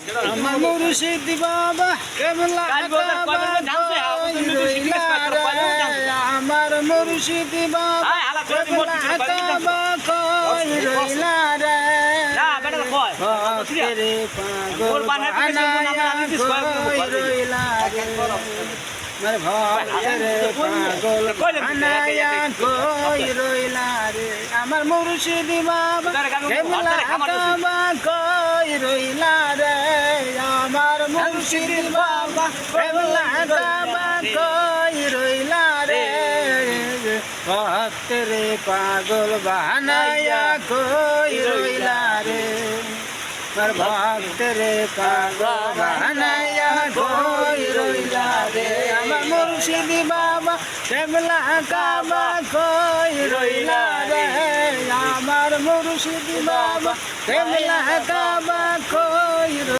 আমার মুর্শিদ বাবা কেবলা আমার মুর্শিদ বাবা কেবলা কই রইলা রে ভক্তেরে পাগল বানায়া কই রইলা রে আমার ভক্তেরে পাগল বানায়া কই রইলা রে আমার মুর্শিদ বাবা কেবলা কই রইলা রে আমার মুর্শিদ বাবা কেবলা কই রইলা রে ভক্তেরে পাগল বানায়া কই রইলা রে আমার ভক্তেরে পাগল বানায়া কই রইলা রে আমার মুর্শিদ বাবা কেবলা কই রইলা রে আমার মুর্শিদ বাবা কেবলা কই